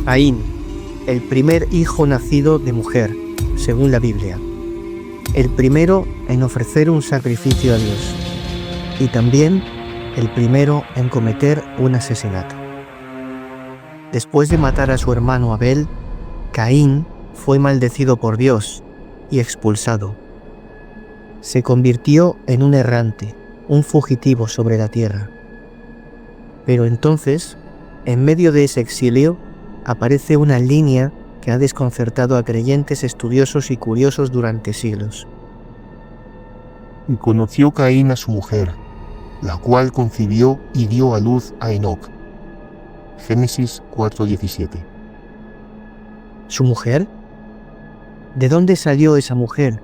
Caín, el primer hijo nacido de mujer, según la Biblia. El primero en ofrecer un sacrificio a Dios. Y también el primero en cometer un asesinato. Después de matar a su hermano Abel, Caín fue maldecido por Dios y expulsado. Se convirtió en un errante, un fugitivo sobre la tierra. Pero entonces, en medio de ese exilio, aparece una línea que ha desconcertado a creyentes estudiosos y curiosos durante siglos. Y conoció Caín a su mujer, la cual concibió y dio a luz a Enoc. Génesis 4:17. ¿Su mujer? ¿De dónde salió esa mujer?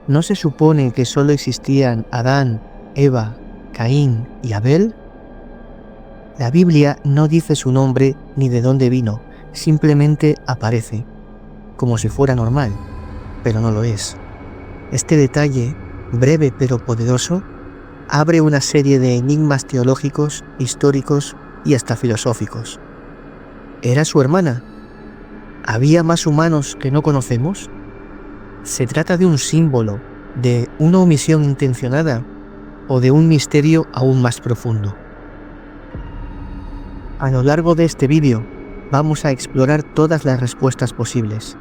¿No se supone que solo existían Adán, Eva, Caín y Abel? La Biblia no dice su nombre ni de dónde vino, simplemente aparece, como si fuera normal, pero no lo es. Este detalle, breve pero poderoso, abre una serie de enigmas teológicos, históricos y hasta filosóficos. ¿Era su hermana? ¿Había más humanos que no conocemos? ¿Se trata de un símbolo, de una omisión intencionada o de un misterio aún más profundo? A lo largo de este vídeo vamos a explorar todas las respuestas posibles,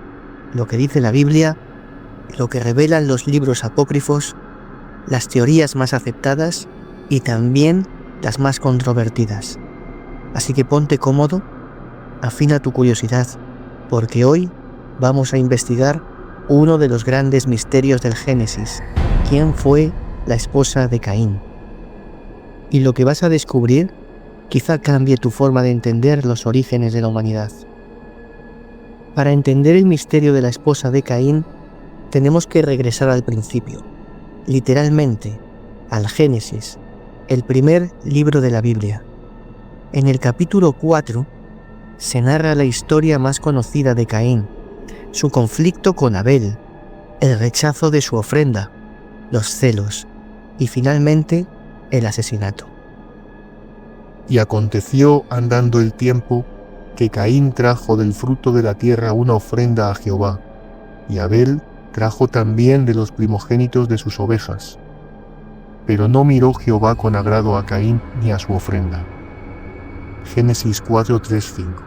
lo que dice la Biblia, lo que revelan los libros apócrifos, las teorías más aceptadas y también las más controvertidas. Así que ponte cómodo, afina tu curiosidad, porque hoy vamos a investigar uno de los grandes misterios del Génesis. ¿Quién fue la esposa de Caín? Y lo que vas a descubrir quizá cambie tu forma de entender los orígenes de la humanidad. Para entender el misterio de la esposa de Caín, tenemos que regresar al principio, literalmente, al Génesis, el primer libro de la Biblia. En el capítulo 4 se narra la historia más conocida de Caín, su conflicto con Abel, el rechazo de su ofrenda, los celos y finalmente el asesinato. Y aconteció, andando el tiempo, que Caín trajo del fruto de la tierra una ofrenda a Jehová, y Abel trajo también de los primogénitos de sus ovejas. Pero no miró Jehová con agrado a Caín ni a su ofrenda. Génesis 4:3-5.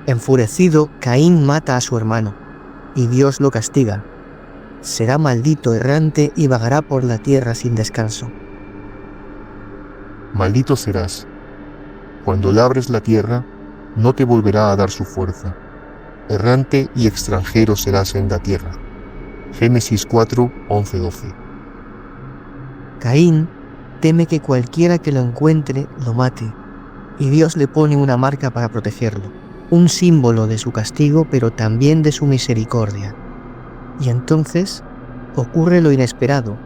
Enfurecido, Caín mata a su hermano, y Dios lo castiga. Será maldito errante y vagará por la tierra sin descanso. Maldito serás. Cuando labres la tierra, no te volverá a dar su fuerza. Errante y extranjero serás en la tierra. Génesis 4:11-12. Caín teme que cualquiera que lo encuentre lo mate, y Dios le pone una marca para protegerlo, un símbolo de su castigo pero también de su misericordia. Y entonces ocurre lo inesperado,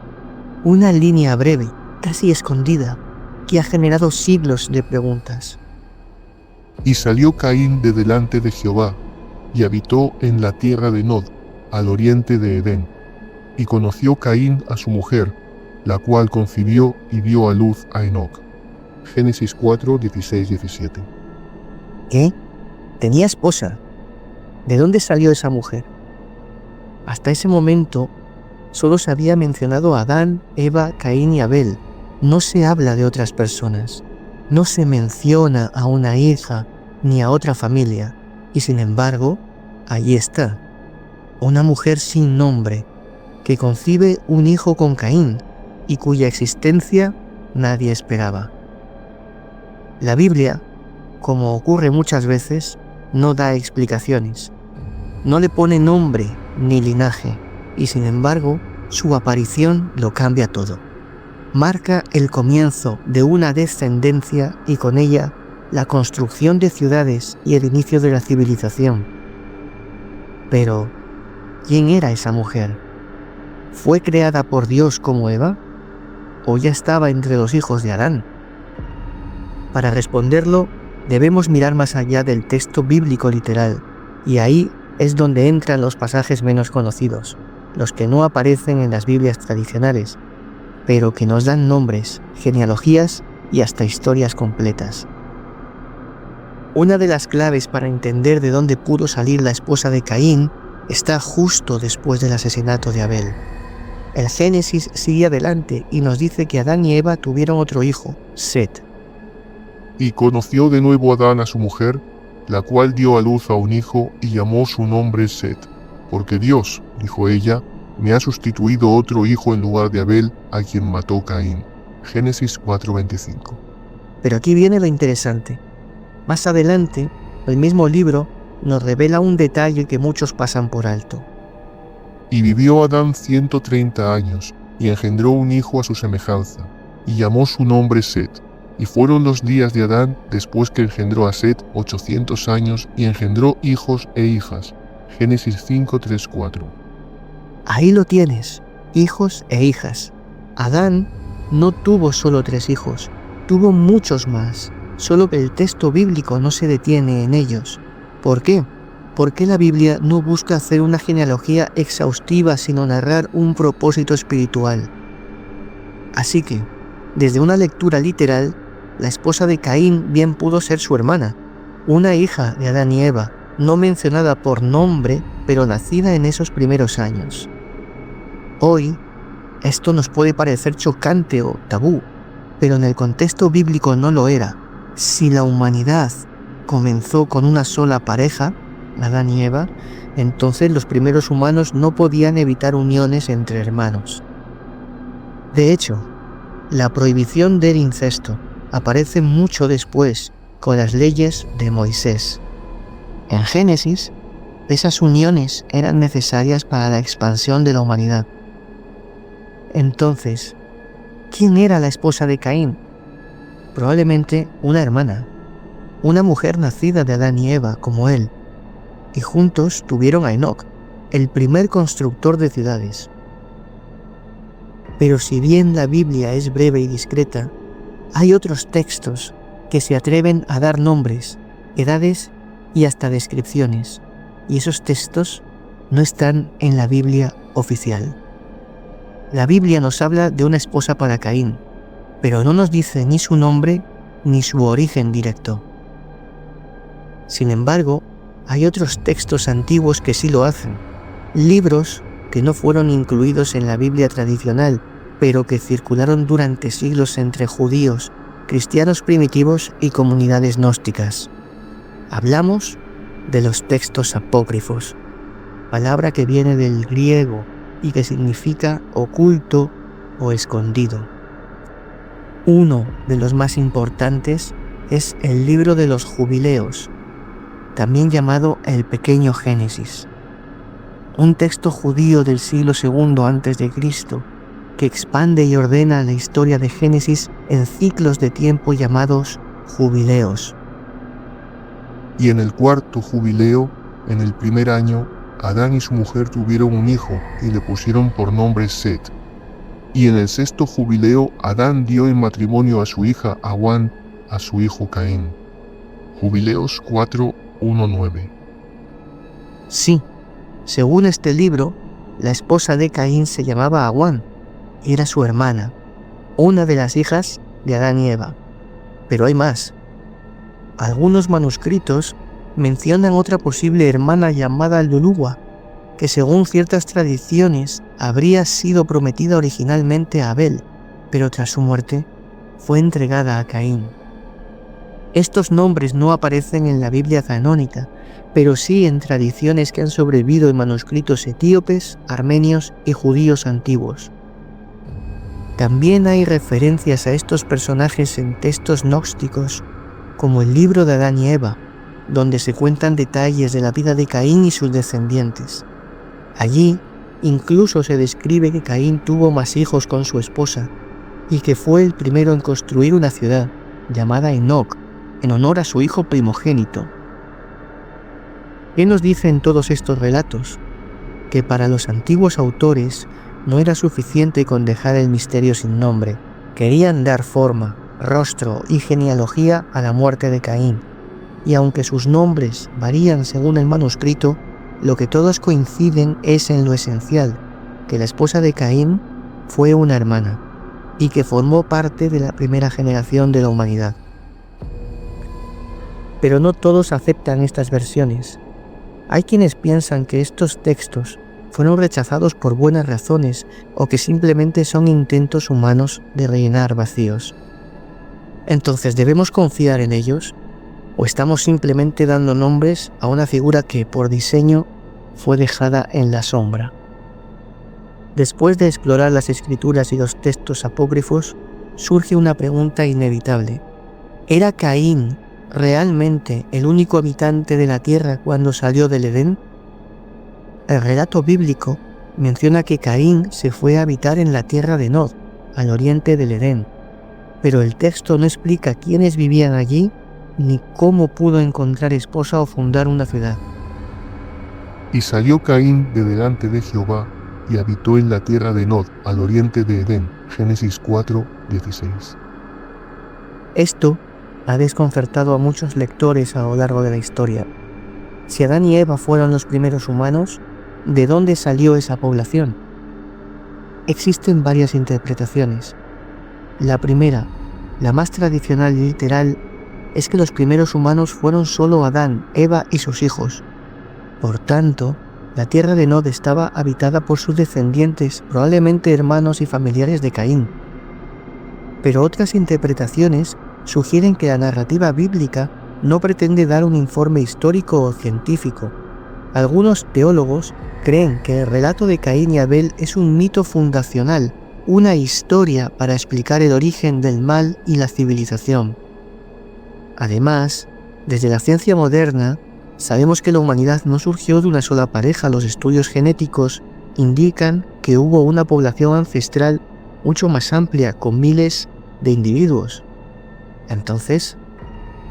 una línea breve, casi escondida, que ha generado siglos de preguntas. Y salió Caín de delante de Jehová, y habitó en la tierra de Nod, al oriente de Edén. Y conoció Caín a su mujer, la cual concibió y dio a luz a Enoc. Génesis 4:16-17. ¿Qué? Tenía esposa. ¿De dónde salió esa mujer? Hasta ese momento solo se había mencionado a Adán, Eva, Caín y Abel. No se habla de otras personas. No se menciona a una hija ni a otra familia. Y sin embargo, allí está. Una mujer sin nombre que concibe un hijo con Caín y cuya existencia nadie esperaba. La Biblia, como ocurre muchas veces, no da explicaciones. No le pone nombre ni linaje, y sin embargo, su aparición lo cambia todo. Marca el comienzo de una descendencia y con ella la construcción de ciudades y el inicio de la civilización. Pero, ¿quién era esa mujer? ¿Fue creada por Dios como Eva? ¿O ya estaba entre los hijos de Adán? Para responderlo, debemos mirar más allá del texto bíblico literal, y ahí es donde entran los pasajes menos conocidos, los que no aparecen en las Biblias tradicionales, pero que nos dan nombres, genealogías y hasta historias completas. Una de las claves para entender de dónde pudo salir la esposa de Caín está justo después del asesinato de Abel. El Génesis sigue adelante y nos dice que Adán y Eva tuvieron otro hijo, Set. Y conoció de nuevo Adán a su mujer, la cual dio a luz a un hijo y llamó su nombre Set, porque Dios, dijo ella, me ha sustituido otro hijo en lugar de Abel, a quien mató Caín. Génesis 4:25. Pero aquí viene lo interesante. Más adelante, el mismo libro nos revela un detalle que muchos pasan por alto. Y vivió Adán 130 años, y engendró un hijo a su semejanza, y llamó su nombre Set. Y fueron los días de Adán después que engendró a Set 800 años, y engendró hijos e hijas. Génesis 5:3-4. Ahí lo tienes, hijos e hijas. Adán no tuvo solo 3 hijos, tuvo muchos más, solo que el texto bíblico no se detiene en ellos. ¿Por qué? Porque la Biblia no busca hacer una genealogía exhaustiva, sino narrar un propósito espiritual. Así que, desde una lectura literal, la esposa de Caín bien pudo ser su hermana, una hija de Adán y Eva, no mencionada por nombre, pero nacida en esos primeros años. Hoy, esto nos puede parecer chocante o tabú, pero en el contexto bíblico no lo era. Si la humanidad comenzó con una sola pareja, Adán y Eva, entonces los primeros humanos no podían evitar uniones entre hermanos. De hecho, la prohibición del incesto aparece mucho después con las leyes de Moisés. En Génesis, esas uniones eran necesarias para la expansión de la humanidad. Entonces, ¿quién era la esposa de Caín? Probablemente una hermana, una mujer nacida de Adán y Eva como él, y juntos tuvieron a Enoc, el primer constructor de ciudades. Pero si bien la Biblia es breve y discreta, hay otros textos que se atreven a dar nombres, edades y hasta descripciones, y esos textos no están en la Biblia oficial. La Biblia nos habla de una esposa para Caín, pero no nos dice ni su nombre ni su origen directo. Sin embargo, hay otros textos antiguos que sí lo hacen, libros que no fueron incluidos en la Biblia tradicional, pero que circularon durante siglos entre judíos, cristianos primitivos y comunidades gnósticas. Hablamos de los textos apócrifos, palabra que viene del griego y que significa oculto o escondido. Uno de los más importantes es el libro de los Jubileos, también llamado el Pequeño Génesis, un texto judío del siglo II a.C. que expande y ordena la historia de Génesis en ciclos de tiempo llamados jubileos. Y en el cuarto jubileo, en el primer año, Adán y su mujer tuvieron un hijo y le pusieron por nombre Set. Y en el sexto jubileo, Adán dio en matrimonio a su hija Awan a su hijo Caín. Jubileos 4:1-9. Sí, según este libro, la esposa de Caín se llamaba Awan y era su hermana, una de las hijas de Adán y Eva. Pero hay más. Algunos manuscritos mencionan otra posible hermana llamada Luluwa, que según ciertas tradiciones habría sido prometida originalmente a Abel, pero tras su muerte fue entregada a Caín. Estos nombres no aparecen en la Biblia canónica, pero sí en tradiciones que han sobrevivido en manuscritos etíopes, armenios y judíos antiguos. También hay referencias a estos personajes en textos gnósticos, como el libro de Adán y Eva, donde se cuentan detalles de la vida de Caín y sus descendientes. Allí, incluso se describe que Caín tuvo más hijos con su esposa, y que fue el primero en construir una ciudad, llamada Enoc, en honor a su hijo primogénito. ¿Qué nos dicen todos estos relatos? Que para los antiguos autores no era suficiente con dejar el misterio sin nombre. Querían dar forma, rostro y genealogía a la muerte de Caín. Y aunque sus nombres varían según el manuscrito, lo que todos coinciden es en lo esencial, que la esposa de Caín fue una hermana, y que formó parte de la primera generación de la humanidad. Pero no todos aceptan estas versiones. Hay quienes piensan que estos textos fueron rechazados por buenas razones o que simplemente son intentos humanos de rellenar vacíos. Entonces, ¿debemos confiar en ellos? ¿O estamos simplemente dando nombres a una figura que, por diseño, fue dejada en la sombra? Después de explorar las escrituras y los textos apócrifos, surge una pregunta inevitable. ¿Era Caín realmente el único habitante de la tierra cuando salió del Edén? El relato bíblico menciona que Caín se fue a habitar en la tierra de Nod, al oriente del Edén, pero el texto no explica quiénes vivían allí ni cómo pudo encontrar esposa o fundar una ciudad. Y salió Caín de delante de Jehová, y habitó en la tierra de Nod, al oriente de Edén. Génesis 4:16. Esto ha desconcertado a muchos lectores a lo largo de la historia. Si Adán y Eva fueron los primeros humanos, ¿de dónde salió esa población? Existen varias interpretaciones. La primera, la más tradicional y literal, es que los primeros humanos fueron solo Adán, Eva y sus hijos. Por tanto, la tierra de Nod estaba habitada por sus descendientes, probablemente hermanos y familiares de Caín. Pero otras interpretaciones sugieren que la narrativa bíblica no pretende dar un informe histórico o científico. Algunos teólogos creen que el relato de Caín y Abel es un mito fundacional, una historia para explicar el origen del mal y la civilización. Además, desde la ciencia moderna, sabemos que la humanidad no surgió de una sola pareja. Los estudios genéticos indican que hubo una población ancestral mucho más amplia, con miles de individuos. Entonces,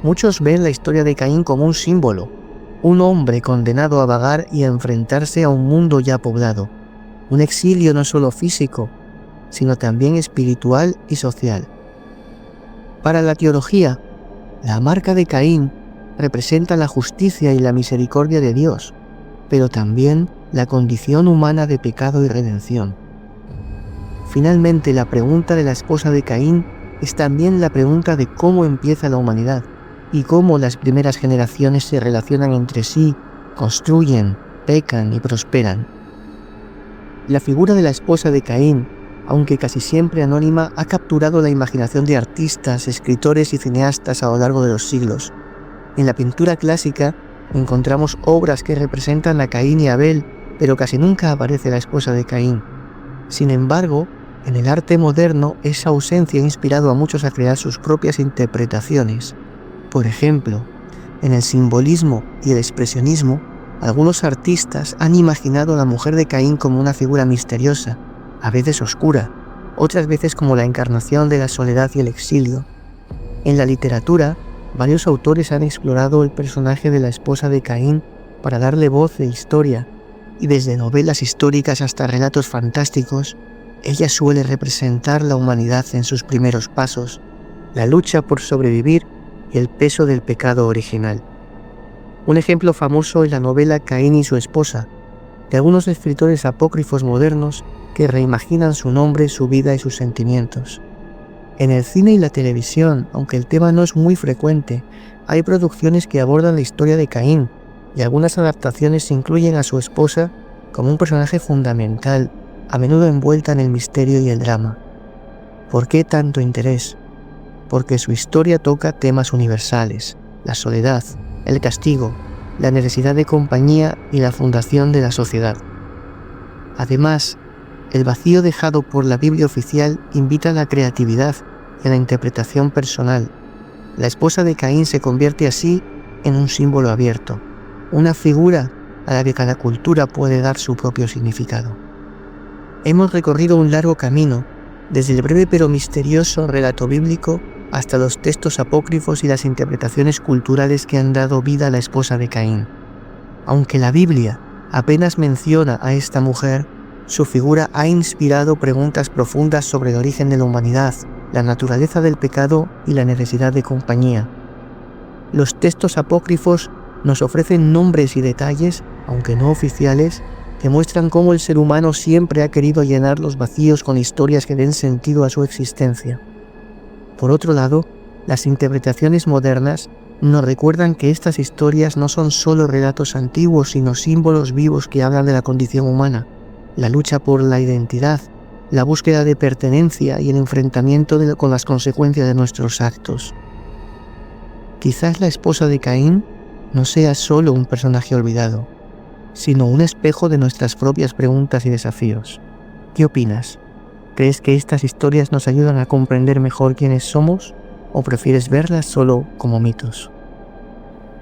muchos ven la historia de Caín como un símbolo, un hombre condenado a vagar y a enfrentarse a un mundo ya poblado, un exilio no solo físico, sino también espiritual y social. Para la teología, la marca de Caín representa la justicia y la misericordia de Dios, pero también la condición humana de pecado y redención. Finalmente, la pregunta de la esposa de Caín es también la pregunta de cómo empieza la humanidad y cómo las primeras generaciones se relacionan entre sí, construyen, pecan y prosperan. La figura de la esposa de Caín, aunque casi siempre anónima, ha capturado la imaginación de artistas, escritores y cineastas a lo largo de los siglos. En la pintura clásica encontramos obras que representan a Caín y Abel, pero casi nunca aparece la esposa de Caín. Sin embargo, en el arte moderno, esa ausencia ha inspirado a muchos a crear sus propias interpretaciones. Por ejemplo, en el simbolismo y el expresionismo, algunos artistas han imaginado a la mujer de Caín como una figura misteriosa, a veces oscura, otras veces como la encarnación de la soledad y el exilio. En la literatura, varios autores han explorado el personaje de la esposa de Caín para darle voz e historia, y desde novelas históricas hasta relatos fantásticos, ella suele representar la humanidad en sus primeros pasos, la lucha por sobrevivir y el peso del pecado original. Un ejemplo famoso es la novela Caín y su esposa, de algunos escritores apócrifos modernos que reimaginan su nombre, su vida y sus sentimientos. En el cine y la televisión, aunque el tema no es muy frecuente, hay producciones que abordan la historia de Caín, y algunas adaptaciones incluyen a su esposa como un personaje fundamental, a menudo envuelta en el misterio y el drama. ¿Por qué tanto interés? Porque su historia toca temas universales: la soledad, el castigo, la necesidad de compañía y la fundación de la sociedad. Además, el vacío dejado por la Biblia oficial invita a la creatividad y a la interpretación personal. La esposa de Caín se convierte así en un símbolo abierto, una figura a la que cada cultura puede dar su propio significado. Hemos recorrido un largo camino, desde el breve pero misterioso relato bíblico hasta los textos apócrifos y las interpretaciones culturales que han dado vida a la esposa de Caín. Aunque la Biblia apenas menciona a esta mujer, su figura ha inspirado preguntas profundas sobre el origen de la humanidad, la naturaleza del pecado y la necesidad de compañía. Los textos apócrifos nos ofrecen nombres y detalles, aunque no oficiales, que muestran cómo el ser humano siempre ha querido llenar los vacíos con historias que den sentido a su existencia. Por otro lado, las interpretaciones modernas nos recuerdan que estas historias no son solo relatos antiguos, sino símbolos vivos que hablan de la condición humana, la lucha por la identidad, la búsqueda de pertenencia y el enfrentamiento con las consecuencias de nuestros actos. Quizás la esposa de Caín no sea solo un personaje olvidado, sino un espejo de nuestras propias preguntas y desafíos. ¿Qué opinas? ¿Crees que estas historias nos ayudan a comprender mejor quiénes somos o prefieres verlas solo como mitos?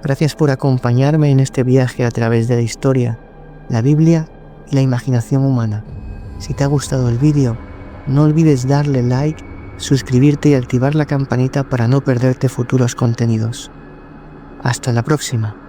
Gracias por acompañarme en este viaje a través de la historia, la Biblia y la imaginación humana. Si te ha gustado el vídeo, no olvides darle like, suscribirte y activar la campanita para no perderte futuros contenidos. Hasta la próxima.